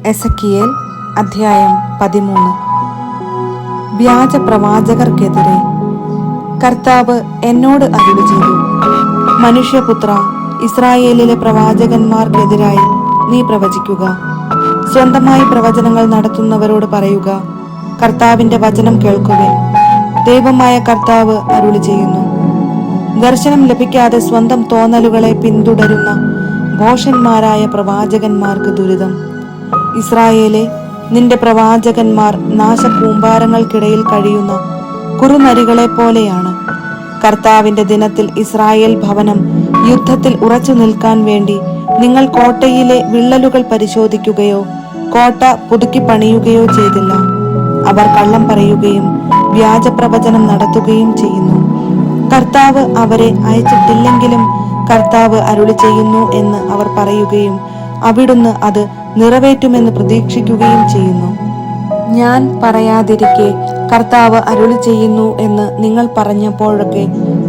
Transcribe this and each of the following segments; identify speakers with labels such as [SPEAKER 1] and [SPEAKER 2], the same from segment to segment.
[SPEAKER 1] Ezekiel അധ്യായം 13. വ്യാജ പ്രവാചകർക്കെതിരെ കർത്താവ് എന്നോട് അരുളി ചെയ്തു, മനുഷ്യപുത്ര, ഇസ്രായേലിലെ പ്രവാചകന്മാർക്കെതിരായി നീ പ്രവചിക്കുക. സ്വന്തമായി പ്രവചനങ്ങൾ നടത്തുന്നവരോട് പറയുക, കർത്താവിന്റെ വചനം കേൾക്കുവിൻ. ദൈവമായ കർത്താവ് അരുളി ചെയ്യുന്നു, ദർശനം ലഭിക്കാതെ സ്വന്തം തോന്നലുകളെ പിന്തുടരുന്ന ഭോഷന്മാരായ പ്രവാചകന്മാർക്ക് ദുരിതം. ഇസ്രായേലെ, നിന്റെ പ്രവാചകന്മാർ നാശകൂമ്പാരങ്ങൾക്കിടയിൽ കഴിയുന്ന കുറുനരികളെ പോലെയാണ്. കർത്താവിന്റെ ദിനത്തിൽ ഇസ്രായേൽ ഭവനം യുദ്ധത്തിൽ ഉറച്ചു നിൽക്കാൻ വേണ്ടി നിങ്ങൾ കോട്ടയിലെ വിള്ളലുകൾ പരിശോധിക്കുകയോ കോട്ട പുതുക്കി പണിയുകയോ ചെയ്തില്ല. അവർ കള്ളം പറയുകയും വ്യാജപ്രവചനം നടത്തുകയും ചെയ്യുന്നു. കർത്താവ് അവരെ അയച്ചിട്ടില്ലെങ്കിലും കർത്താവ് അരുളി ചെയ്യുന്നു എന്ന് അവർ പറയുകയും അവിടുന്ന് അത് നിറവേറ്റുമെന്ന് പ്രതീക്ഷിക്കുകയും ചെയ്യുന്നു. ഞാൻ പറയാതിരിക്കെ കർത്താവ് അരുളി ചെയ്യുന്നു എന്ന് നിങ്ങൾ പറഞ്ഞപ്പോഴൊക്കെ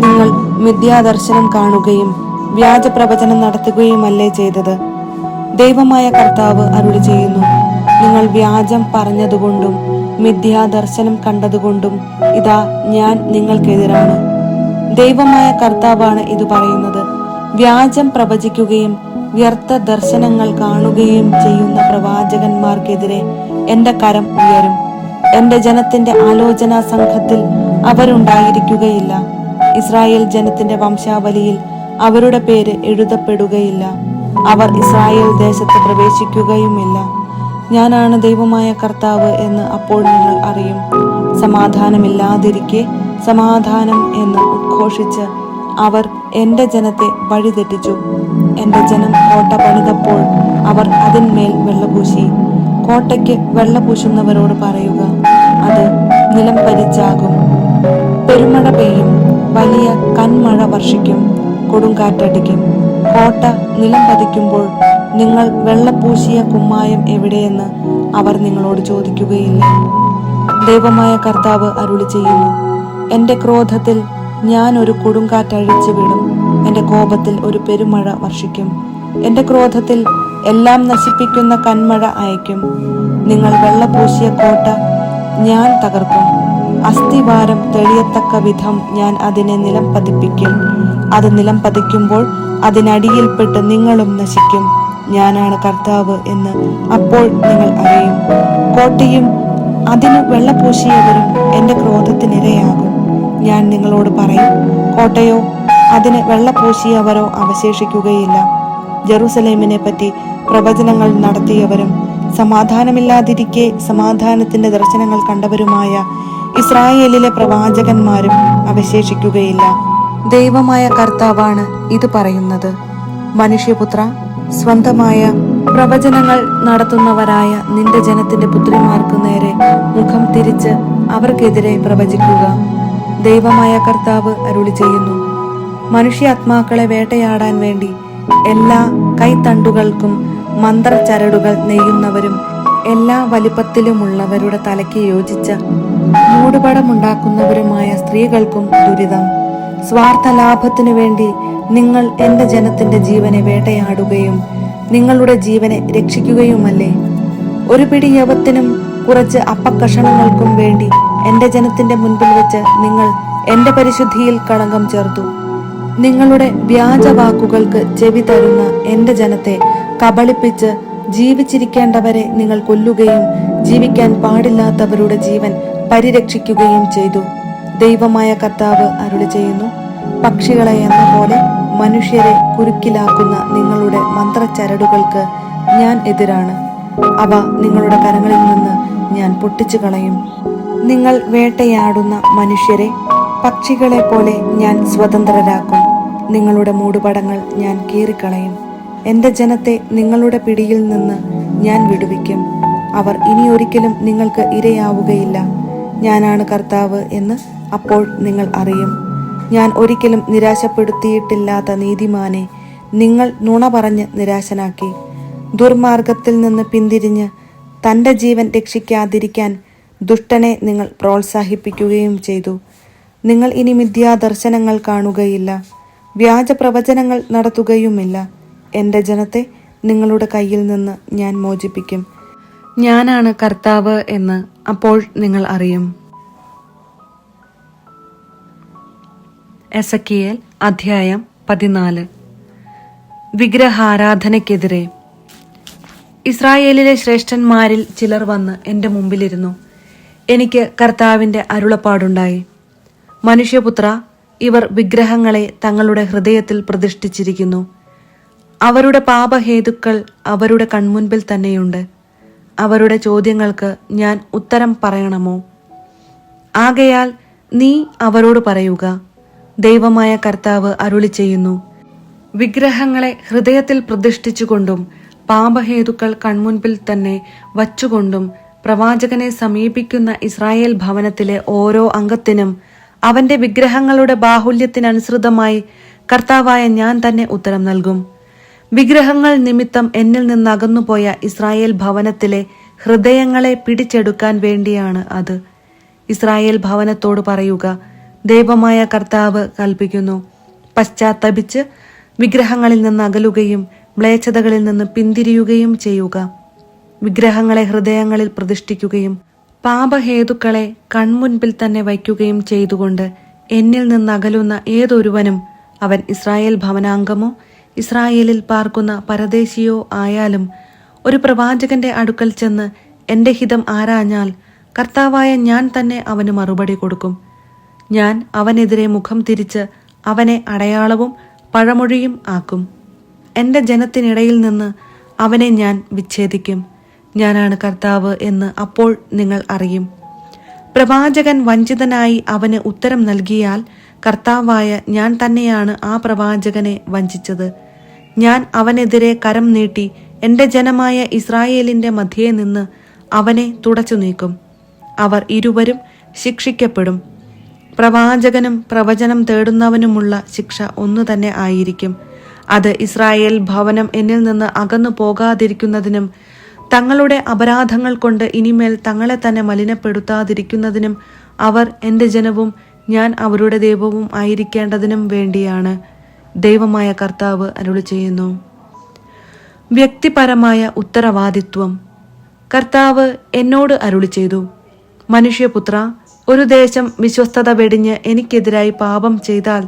[SPEAKER 1] നിങ്ങൾ മിഥ്യാദർശനം കാണുകയും വ്യാജപ്രവചനം നടത്തുകയുമല്ലേ ചെയ്തത്. ദൈവമായ കർത്താവ് അരുളി ചെയ്യുന്നു, നിങ്ങൾ വ്യാജം പറഞ്ഞതുകൊണ്ടും മിഥ്യാദർശനം കണ്ടതുകൊണ്ടും ഇതാ ഞാൻ നിങ്ങൾക്കെതിരാണ്. ദൈവമായ കർത്താവാണ് ഇത് പറയുന്നത്. വ്യാജം പ്രവചിക്കുകയും വ്യർത്ഥ ദർശനങ്ങൾ കാണുകയും ചെയ്യുന്ന പ്രവാചകന്മാർക്കെതിരെ എന്റെ കരം ഉയരും. എന്റെ ജനത്തിന്റെ ആലോചനാ സംഘത്തിൽ അവരുണ്ടായിരിക്കുകയില്ല. ഇസ്രായേൽ ജനത്തിന്റെ വംശാവലിയിൽ അവരുടെ പേര് എഴുതപ്പെടുകയില്ല. അവർ ഇസ്രായേൽ ദേശത്ത് പ്രവേശിക്കുകയുമില്ല. ഞാനാണ് ദൈവമായ കർത്താവ് എന്ന് അപ്പോൾ നിങ്ങൾ അറിയും. സമാധാനമില്ലാതിരിക്കെ സമാധാനം എന്ന് ഉദ്ഘോഷിച്ച് അവർ എന്റെ ജനത്തെ വഴിതെറ്റിച്ചു. എന്റെ ജനം കോട്ട പണിതപ്പോൾ അവർ അതിന്മേൽ വെള്ളപൂശി. കോട്ടയ്ക്ക് വെള്ളപൂശുന്നവരോട് പറയുക, അത് നിലം പരിച്ചാകും. പെരുമഴ പെയ്യും, വലിയ കന്മഴ വർഷിക്കും, കൊടുങ്കാറ്റടിക്കും. കോട്ട നിലം പതിക്കുമ്പോൾ നിങ്ങൾ വെള്ളപൂശിയ കുമ്മായം എവിടെയെന്ന് അവർ നിങ്ങളോട് ചോദിക്കുകയില്ല. ദൈവമായ കർത്താവ് അരുളി ചെയ്യുന്നു, എന്റെ ക്രോധത്തിൽ ഞാൻ ഒരു കൊടുങ്കാറ്റഴിച്ചു വിടും. എന്റെ കോപത്തിൽ ഒരു പെരുമഴ വർഷിക്കും. എന്റെ ക്രോധത്തിൽ എല്ലാം നശിപ്പിക്കുന്ന കന്മഴ അയക്കും. നിങ്ങൾ വെള്ളപൂശിയ കോട്ട ഞാൻ തകർക്കും. അസ്ഥിവാരം തെളിയത്തക്ക വിധം ഞാൻ അതിനെ നിലം പതിപ്പിക്കും. അത് നിലം പതിക്കുമ്പോൾ അതിനടിയിൽപ്പെട്ട് നിങ്ങളും നശിക്കും. ഞാനാണ് കർത്താവ് എന്ന് അപ്പോൾ നിങ്ങൾ അറിയും. കോട്ടയും അതിന് വെള്ളപൂശിയവരും എന്റെ ക്രോധത്തിനിരയാകും. ഞാൻ നിങ്ങളോട് പറയും, കോട്ടയോ അതിന് വെള്ളപൂശിയവരോ അവശേഷിക്കുകയില്ല. ജെറുസലേമിനെ പറ്റി പ്രവചനങ്ങൾ നടത്തിയവരും സമാധാനമില്ലാതിരിക്കെ സമാധാനത്തിന്റെ ദർശനങ്ങൾ കണ്ടവരുമായ ഇസ്രായേലിലെ പ്രവാചകന്മാരും അവശേഷിക്കുകയില്ല. ദൈവമായ കർത്താവാണ് ഇത് പറയുന്നത്. മനുഷ്യപുത്ര, സ്വന്തമായ പ്രവചനങ്ങൾ നടത്തുന്നവരായ നിന്റെ ജനത്തിന്റെ പുത്രിമാർക്ക് നേരെ മുഖം തിരിച്ച് അവർക്കെതിരെ പ്രവചിക്കുക. ദൈവമായ കർത്താവ് അരുളി ചെയ്യുന്നു, മനുഷ്യാത്മാക്കളെ വേട്ടയാടാൻ വേണ്ടി എല്ലാ കൈത്തണ്ടുകൾക്കും മന്ത്രച്ചരടുകൾ നെയ്യുന്നവരും എല്ലാ വലിപ്പത്തിലുമുള്ളവരുടെ തലയ്ക്ക് യോജിച്ച മൂടുപടമുണ്ടാക്കുന്നവരുമായ സ്ത്രീകൾക്കും ദുരിതം. സ്വാർത്ഥ ലാഭത്തിനു വേണ്ടി നിങ്ങൾ എന്റെ ജനത്തിന്റെ ജീവനെ വേട്ടയാടുകയും നിങ്ങളുടെ ജീവനെ രക്ഷിക്കുകയുമല്ലേ. ഒരു പിടി യവത്തിനും കുറച്ച് അപ്പക്കഷണങ്ങൾക്കും വേണ്ടി എന്റെ ജനത്തിന്റെ മുൻപിൽ വെച്ച് നിങ്ങൾ എന്റെ പരിശുദ്ധിയിൽ കളങ്കം ചേർത്തു. നിങ്ങളുടെ വ്യാജവാക്കുകൾക്ക് ചെവി തരുന്ന എന്റെ ജനത്തെ കബളിപ്പിച്ച് ജീവിച്ചിരിക്കേണ്ടവരെ നിങ്ങൾ കൊല്ലുകയും ജീവിക്കാൻ പാടില്ലാത്തവരുടെ ജീവൻ പരിരക്ഷിക്കുകയും ചെയ്തു. ദൈവമായ കർത്താവ് അരുളി ചെയ്യുന്നു, പക്ഷികളെ എന്ന പോലെ മനുഷ്യരെ കുരുക്കിലാക്കുന്ന നിങ്ങളുടെ മന്ത്രച്ചരടുകൾക്ക് ഞാൻ എതിരാണ്. അവ നിങ്ങളുടെ കരങ്ങളിൽ നിന്ന് ഞാൻ പൊട്ടിച്ചു കളയും. നിങ്ങൾ വേട്ടയാടുന്ന മനുഷ്യരെ പക്ഷികളെ പോലെ ഞാൻ സ്വതന്ത്രരാക്കും. നിങ്ങളുടെ മൂടുപടങ്ങൾ ഞാൻ കീറിക്കളയും. എന്റെ ജനത്തെ നിങ്ങളുടെ പിടിയിൽ നിന്ന് ഞാൻ വിടുവിക്കും. അവർ ഇനിയൊരിക്കലും നിങ്ങൾക്ക് ഇരയാവുകയില്ല. ഞാനാണ് കർത്താവ് എന്ന് അപ്പോൾ നിങ്ങൾ അറിയും. ഞാൻ ഒരിക്കലും നിരാശപ്പെടുത്തിയിട്ടില്ലാത്ത നീതിമാനെ നിങ്ങൾ നുണ പറഞ്ഞ് നിരാശനാക്കി. ദുർമാർഗത്തിൽ നിന്ന് പിന്തിരിഞ്ഞ് തൻ്റെ ജീവൻ രക്ഷിക്കാതിരിക്കാൻ ദുഷ്ടനെ നിങ്ങൾ പ്രോത്സാഹിപ്പിക്കുകയും ചെയ്തു. നിങ്ങൾ ഇനി മിഥ്യാദർശനങ്ങൾ കാണുകയില്ല, വ്യാജപ്രവചനങ്ങൾ നടത്തുകയുമില്ല. എൻ്റെ ജനത്തെ നിങ്ങളുടെ കയ്യിൽ നിന്ന് ഞാൻ മോചിപ്പിക്കും. ഞാനാണ് കർത്താവ് എന്ന് അപ്പോൾ നിങ്ങൾ അറിയും. എസെക്കിയേൽ അധ്യായം 14. വിഗ്രഹാരാധനയ്ക്കെതിരെ. ഇസ്രായേലിലെ ശ്രേഷ്ഠന്മാരിൽ ചിലർ വന്ന് എന്റെ മുമ്പിലിരുന്നു. എനിക്ക് കർത്താവിന്റെ അരുളപ്പാടുണ്ടായി. മനുഷ്യപുത്ര, ഇവർ വിഗ്രഹങ്ങളെ തങ്ങളുടെ ഹൃദയത്തിൽ പ്രതിഷ്ഠിച്ചിരിക്കുന്നു. അവരുടെ പാപഹേതുക്കൾ അവരുടെ കൺമുൻപിൽ തന്നെയുണ്ട്. അവരുടെ ചോദ്യങ്ങൾക്ക് ഞാൻ ഉത്തരം പറയണമോ? ആകയാൽ നീ അവരോട് പറയുക, ദൈവമായ കർത്താവ് അരുളി ചെയ്യുന്നു, വിഗ്രഹങ്ങളെ ഹൃദയത്തിൽ പ്രതിഷ്ഠിച്ചുകൊണ്ടും പാപഹേതുക്കൾ കൺമുൻപിൽ തന്നെ വച്ചുകൊണ്ടും പ്രവാചകനെ സമീപിക്കുന്ന ഇസ്രായേൽ ഭവനത്തിലെ ഓരോ അംഗത്തിനും അവന്റെ വിഗ്രഹങ്ങളുടെ ബാഹുല്യത്തിനനുസൃതമായി കർത്താവായ ഞാൻ തന്നെ ഉത്തരം നൽകും. വിഗ്രഹങ്ങൾ നിമിത്തം എന്നിൽ നിന്ന് അകന്നുപോയ ഇസ്രായേൽ ഭവനത്തിലെ ഹൃദയങ്ങളെ പിടിച്ചെടുക്കാൻ വേണ്ടിയാണ് അത്. ഇസ്രായേൽ ഭവനത്തോട് പറയുക, ദൈവമായ കർത്താവ് കൽപ്പിക്കുന്നു, പശ്ചാത്തപിച്ച് വിഗ്രഹങ്ങളിൽ നിന്ന് അകലുകയും മ്ലേച്ഛതകളിൽ നിന്ന് പിന്തിരിയുകയും ചെയ്യുക. വിഗ്രഹങ്ങളെ ഹൃദയങ്ങളിൽ പ്രതിഷ്ഠിക്കുകയും പാപഹേതുക്കളെ കൺമുൻപിൽ തന്നെ വയ്ക്കുകയും ചെയ്തുകൊണ്ട് എന്നിൽ നിന്ന് അകലുന്ന ഏതൊരുവനും, അവൻ ഇസ്രായേൽ ഭവനാംഗമോ ഇസ്രായേലിൽ പാർക്കുന്ന പരദേശിയോ ആയാലും, ഒരു പ്രവാചകന്റെ അടുക്കൽ ചെന്ന് എന്റെ ഹിതം ആരാഞ്ഞാൽ കർത്താവായ ഞാൻ തന്നെ അവന് മറുപടി കൊടുക്കും. ഞാൻ അവനെതിരെ മുഖം തിരിച്ച് അവനെ അടയാളവും പഴമൊഴിയും ആക്കും. എന്റെ ജനത്തിനിടയിൽ നിന്ന് അവനെ ഞാൻ വിച്ഛേദിക്കും. ഞാനാണ് കർത്താവ് എന്ന് അപ്പോൾ നിങ്ങൾ അറിയും. പ്രവാചകൻ വഞ്ചിതനായി അവന് ഉത്തരം നൽകിയാൽ കർത്താവായ ഞാൻ തന്നെയാണ് ആ പ്രവാചകനെ വഞ്ചിച്ചത്. ഞാൻ അവനെതിരെ കരം നീട്ടി എന്റെ ജനമായ ഇസ്രായേലിന്റെ മധ്യേ നിന്ന് അവനെ തുടച്ചു നീക്കും. അവർ ഇരുവരും ശിക്ഷിക്കപ്പെടും. പ്രവാചകനും പ്രവചനം തേടുന്നവനുമുള്ള ശിക്ഷ ഒന്നു തന്നെ ആയിരിക്കും. അത് ഇസ്രായേൽ ഭവനം എന്നിൽ നിന്ന് അകന്നു പോകാതിരിക്കുന്നതിനും തങ്ങളുടെ അപരാധങ്ങൾ കൊണ്ട് ഇനിമേൽ തങ്ങളെ തന്നെ മലിനപ്പെടുത്താതിരിക്കുന്നതിനും അവർ എന്റെ ജനവും ഞാൻ അവരുടെ ദൈവവും ആയിരിക്കേണ്ടതിനും വേണ്ടിയാണ്. ദൈവമായ കർത്താവ് അരുളി ചെയ്യുന്നു. വ്യക്തിപരമായ ഉത്തരവാദിത്വം. കർത്താവ് എന്നോട് അരുളി ചെയ്തു, മനുഷ്യപുത്ര, ഒരു ദേശം വിശ്വസ്തത വെടിഞ്ഞ് എനിക്കെതിരായി പാപം ചെയ്താൽ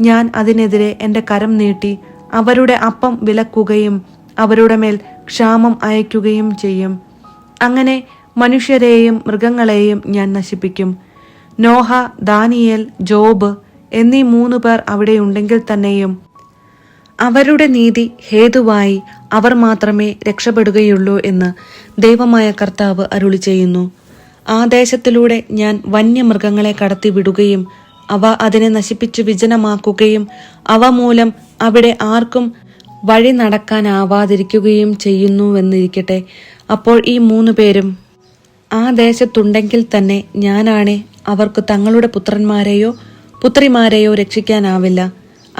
[SPEAKER 1] ഞാൻ അതിനെതിരെ എന്റെ കരം നീട്ടി അവരുടെ അപ്പം വിലക്കുകയും അവരുടെ മേൽ ക്ഷാമം അയക്കുകയും ചെയ്യും. അങ്ങനെ മനുഷ്യരെയും മൃഗങ്ങളെയും ഞാൻ നശിപ്പിക്കും. നോഹ, ദാനിയേൽ, ജോബ് എന്നീ 3 പേർ അവിടെയുണ്ടെങ്കിൽ തന്നെയും അവരുടെ നീതി ഹേതുവായി അവർ മാത്രമേ രക്ഷപ്പെടുകയുള്ളൂ എന്ന് ദൈവമായ കർത്താവ് അരുളി ചെയ്യുന്നു. ആ ദേശത്തിലൂടെ ഞാൻ വന്യമൃഗങ്ങളെ കടത്തിവിടുകയും അവ അതിനെ നശിപ്പിച്ചു വിജനമാക്കുകയും അവ മൂലം അവിടെ ആർക്കും വഴി നടക്കാനാവാതിരിക്കുകയും ചെയ്യുന്നുവെന്നിരിക്കട്ടെ. അപ്പോൾ ഈ 3 പേരും ആ ദേശത്തുണ്ടെങ്കിൽ തന്നെ ഞാനാണെ അവർക്ക് തങ്ങളുടെ പുത്രന്മാരെയോ പുത്രിമാരെയോ രക്ഷിക്കാനാവില്ല.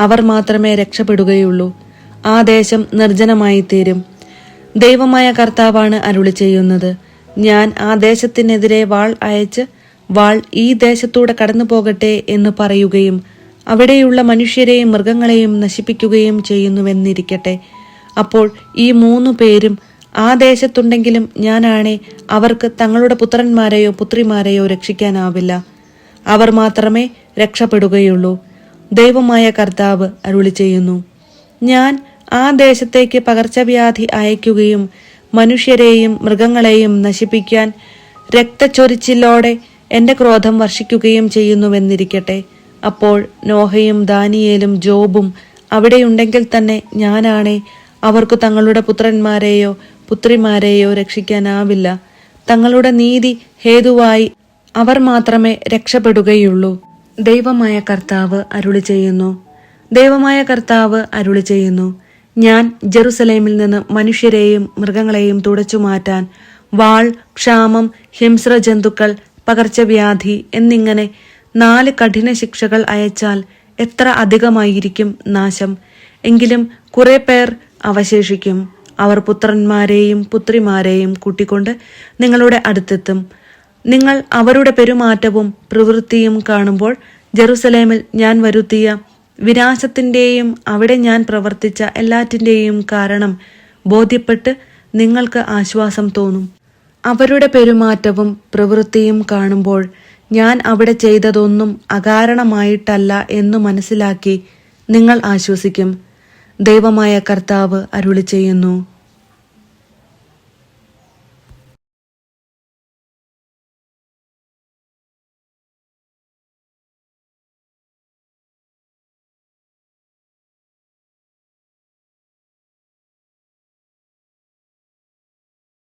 [SPEAKER 1] അവർ മാത്രമേ രക്ഷപ്പെടുകയുള്ളൂ. ആ ദേശം നിർജ്ജനമായി തീരും. ദൈവമായ കർത്താവാണ് അരുളി ചെയ്യുന്നത്. ഞാൻ ആ ദേശത്തിനെതിരെ വാൾ അയച്ച് വാൾ ഈ ദേശത്തൂടെ കടന്നു പോകട്ടെ എന്ന് പറയുകയും അവിടെയുള്ള മനുഷ്യരെയും മൃഗങ്ങളെയും നശിപ്പിക്കുകയും ചെയ്യുന്നുവെന്നിരിക്കട്ടെ. അപ്പോൾ ഈ 3 പേരും ആ ദേശത്തുണ്ടെങ്കിലും ഞാനാണെ അവർക്ക് തങ്ങളുടെ പുത്രന്മാരെയോ പുത്രിമാരെയോ രക്ഷിക്കാനാവില്ല. അവർ മാത്രമേ രക്ഷപ്പെടുകയുള്ളൂ. ദൈവമായ കർത്താവ് അരുളി ചെയ്യുന്നു. ഞാൻ ആ ദേശത്തേക്ക് പകർച്ചവ്യാധി അയക്കുകയും മനുഷ്യരെയും മൃഗങ്ങളെയും നശിപ്പിക്കാൻ രക്തച്ചൊരിച്ചിലോടെ എന്റെ ക്രോധം വർഷിക്കുകയും ചെയ്യുന്നുവെന്നിരിക്കട്ടെ. അപ്പോൾ നോഹയും ദാനിയേലും ജോബും അവിടെയുണ്ടെങ്കിൽ തന്നെ ഞാനാണെ അവർക്ക് തങ്ങളുടെ പുത്രന്മാരെയോ പുത്രിമാരെയോ രക്ഷിക്കാനാവില്ല. തങ്ങളുടെ നീതി ഹേതുവായി അവർ മാത്രമേ രക്ഷപ്പെടുകയുള്ളൂ. ദൈവമായ കർത്താവ് അരുളി ചെയ്യുന്നു. ദൈവമായ കർത്താവ് അരുളി ചെയ്യുന്നു. ഞാൻ ജെറുസലേമിൽ നിന്ന് മനുഷ്യരെയും മൃഗങ്ങളെയും തുടച്ചു മാറ്റാൻ വാൾ, ക്ഷാമം, ഹിംസ്രജന്തുക്കൾ, പകർച്ചവ്യാധി എന്നിങ്ങനെ 4 കഠിന ശിക്ഷകൾ അയച്ചാൽ എത്ര അധികമായിരിക്കും നാശം. എങ്കിലും കുറെ പേർ അവശേഷിക്കും. അവർ പുത്രന്മാരെയും പുത്രിമാരെയും കൂട്ടിക്കൊണ്ട് നിങ്ങളുടെ അടുത്തെത്തും. നിങ്ങൾ അവരുടെ പെരുമാറ്റവും പ്രവൃത്തിയും കാണുമ്പോൾ ജെറുസലേമിൽ ഞാൻ വരുത്തിയ വിനാശത്തിന്റെയും അവിടെ ഞാൻ പ്രവർത്തിച്ച എല്ലാറ്റിന്റെയും കാരണം ബോധ്യപ്പെട്ട് നിങ്ങൾക്ക് ആശ്വാസം തോന്നും. അവരുടെ പെരുമാറ്റവും പ്രവൃത്തിയും കാണുമ്പോൾ ഞാൻ അവിടെ ചെയ്തതൊന്നും അകാരണമായിട്ടല്ല എന്നു മനസ്സിലാക്കി നിങ്ങൾ ആശ്വസിക്കും. ദൈവമായ കർത്താവ് അരുളിച്ചെയ്യുന്നു.